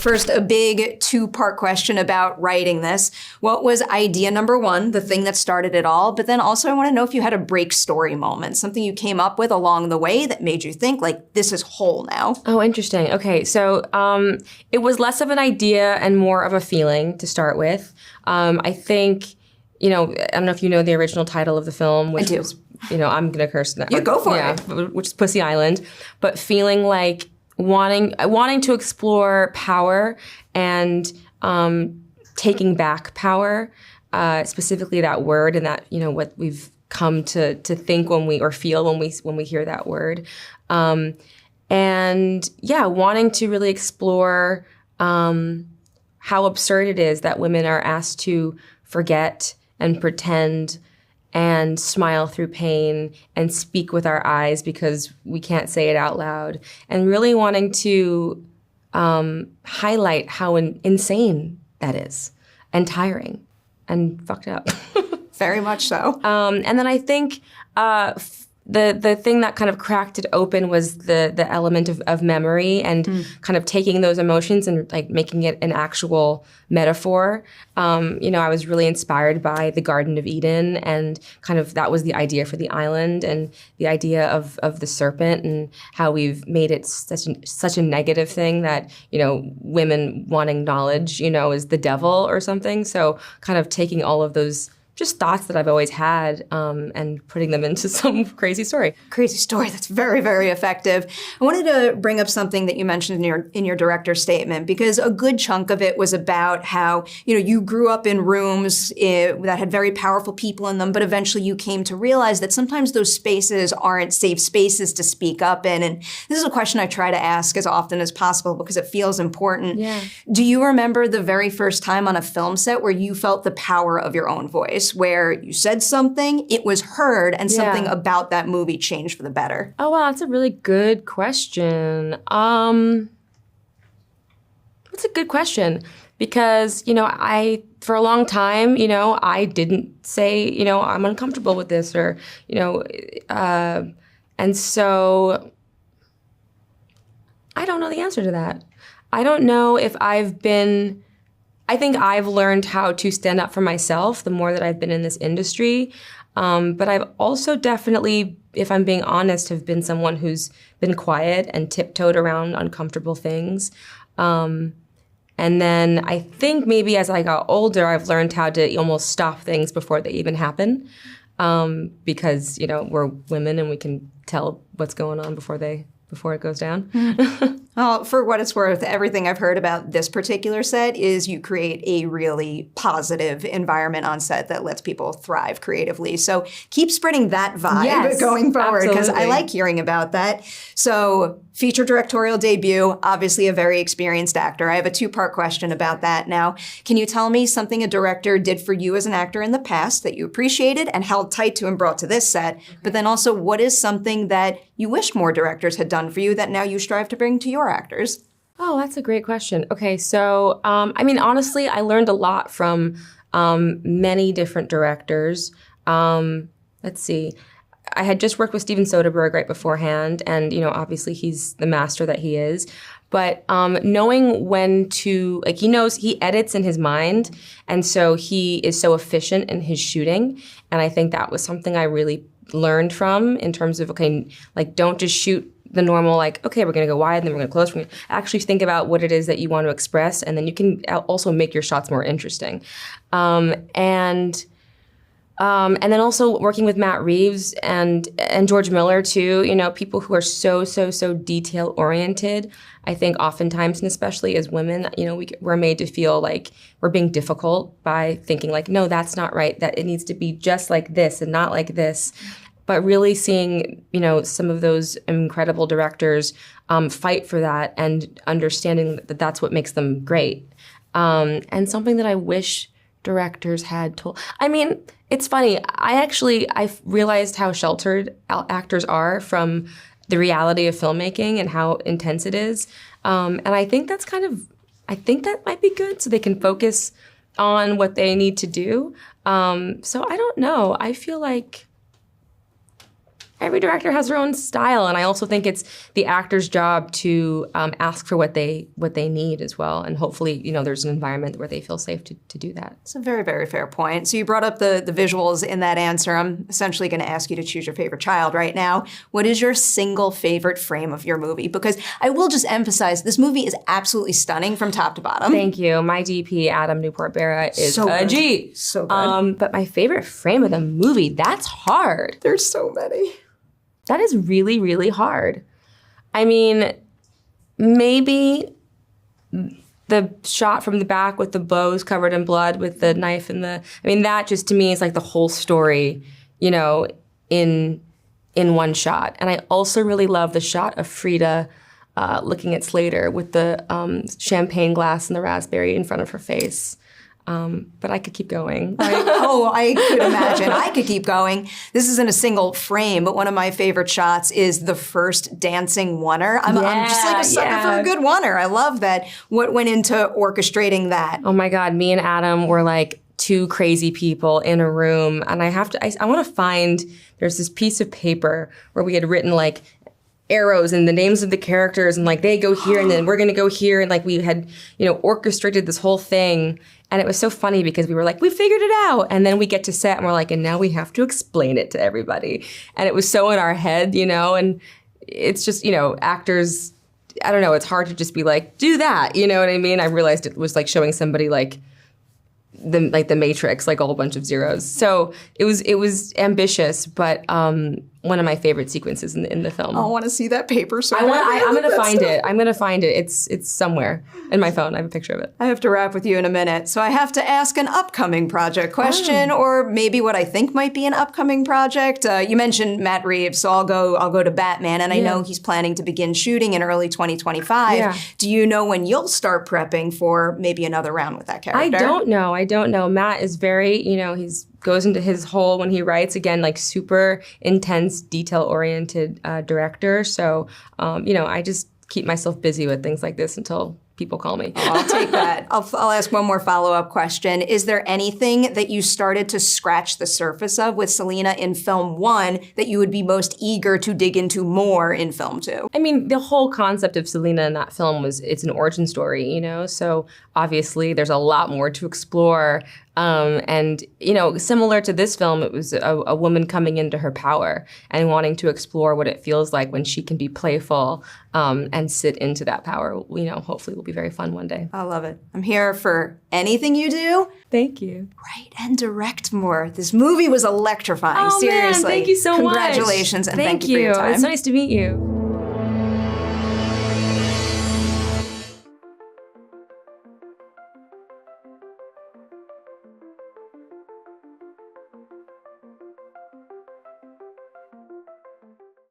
First, a big two-part question about writing this. What was idea number one, the thing that started it all? But then also I want to know if you had a break story moment, something you came up with along the way that made you think, like, this is whole now. Oh, interesting. Okay, so it was less of an idea and more of a feeling to start with. I think, I don't know if you know the original title of the film, which was, I'm going to curse that. You go for it. Which is Pussy Island. But feeling like wanting to explore power and taking back power, specifically that word and that, what we've come to think or feel when we hear that word. Wanting to really explore how absurd it is that women are asked to forget and pretend and smile through pain and speak with our eyes because we can't say it out loud. And really wanting to highlight how insane that is and tiring and fucked up. Very much so. And then I think the thing that kind of cracked it open was the element of memory and kind of taking those emotions and like making it an actual metaphor. I was really inspired by the Garden of Eden, and kind of that was the idea for the island and the idea of the serpent and how we've made it such a negative thing that, women wanting knowledge, is the devil or something. So kind of taking all of those just thoughts that I've always had and putting them into some crazy story. Crazy story that's very, very effective. I wanted to bring up something that you mentioned in your director's statement, because a good chunk of it was about how, you grew up in rooms that had very powerful people in them, but eventually you came to realize that sometimes those spaces aren't safe spaces to speak up in. And this is a question I try to ask as often as possible because it feels important. Yeah. Do you remember the very first time on a film set where you felt the power of your own voice? Where you said something, it was heard, and something about that movie changed for the better? Oh, wow, that's a really good question. That's a good question because, for a long time, I didn't say, I'm uncomfortable with this or, and so I don't know the answer to that. I don't know if I think I've learned how to stand up for myself the more that I've been in this industry. But I've also definitely, if I'm being honest, have been someone who's been quiet and tiptoed around uncomfortable things. And then I think maybe as I got older, I've learned how to almost stop things before they even happen. Because, we're women and we can tell what's going on before it goes down. Well, for what it's worth, everything I've heard about this particular set is you create a really positive environment on set that lets people thrive creatively. So keep spreading that vibe going forward, because I like hearing about that. So feature directorial debut, obviously a very experienced actor. I have a two-part question about that now. Can you tell me something a director did for you as an actor in the past that you appreciated and held tight to and brought to this set? Okay. But then also, what is something that you wish more directors had done for you that now you strive to bring to your actors? Oh, that's a great question. Okay, so, honestly, I learned a lot from many different directors. Let's see. I had just worked with Steven Soderbergh right beforehand, and, obviously he's the master that he is. But knowing when to, he edits in his mind, and so he is so efficient in his shooting. And I think that was something I really learned from in terms of, don't just shoot the normal, we're going to go wide and then we're going to close. We're going to actually think about what it is that you want to express, and then you can also make your shots more interesting. And then also working with Matt Reeves and George Miller too, people who are so detail oriented. I think oftentimes, and especially as women, we're made to feel like we're being difficult by thinking no, that's not right, that it needs to be just like this and not like this. But really seeing, some of those incredible directors fight for that and understanding that that's what makes them great. And something that I wish directors had told. It's funny. I realized how sheltered actors are from the reality of filmmaking and how intense it is. And I think that's I think that might be good so they can focus on what they need to do. So I don't know. I feel like every director has their own style, and I also think it's the actor's job to ask for what they need as well, and hopefully, there's an environment where they feel safe to do that. It's a very, very fair point. So you brought up the visuals in that answer. I'm essentially going to ask you to choose your favorite child right now. What is your single favorite frame of your movie? Because I will just emphasize, this movie is absolutely stunning from top to bottom. Thank you. My DP, Adam Newport-Berra, is so a G. So good. But my favorite frame of the movie, that's hard. There's so many. That is really, really hard. I mean, maybe the shot from the back with the bows covered in blood with the knife and that just to me is like the whole story, in one shot. And I also really love the shot of Frida looking at Slater with the champagne glass and the raspberry in front of her face. But I could keep going. I could imagine. I could keep going. This isn't a single frame, but one of my favorite shots is the first dancing oneer. I'm just like a sucker for a good oneer. I love that. What went into orchestrating that? Oh my God, me and Adam were like two crazy people in a room. And I want to find, there's this piece of paper where we had written like arrows and the names of the characters and like they go here and then we're going to go here. And like we had, orchestrated this whole thing. And it was so funny because we were like, we figured it out. And then we get to set and we're like, and now we have to explain it to everybody. And it was so in our head, and it's just, actors, I don't know, it's hard to just be like, do that. You know what I mean? I realized it was like showing somebody like the Matrix, like a whole bunch of zeros. So it was ambitious, but one of my favorite sequences in the film. I want to see that paper. So I'm going to find it. I'm going to find it. It's somewhere in my phone. I have a picture of it. I have to wrap with you in a minute. So I have to ask an upcoming project question, or maybe what I think might be an upcoming project. You mentioned Matt Reeves, so I'll go to Batman, and I know he's planning to begin shooting in early 2025. Yeah. Do you know when you'll start prepping for maybe another round with that character? I don't know. Matt is very, he's goes into his hole when he writes, again, like super intense, detail-oriented director. So, I just keep myself busy with things like this until people call me. I'll take that. I'll ask one more follow-up question. Is there anything that you started to scratch the surface of with Selena in film 1 that you would be most eager to dig into more in film 2? I mean, the whole concept of Selena in that film it's an origin story, so obviously there's a lot more to explore. And, similar to this film, it was a woman coming into her power and wanting to explore what it feels like when she can be playful and sit into that power. Hopefully will be very fun one day. I love it. I'm here for anything you do. Thank you. Write and direct more. This movie was electrifying. Oh, Seriously. man, thank you so much. Congratulations and thank you for your time. It's nice to meet you.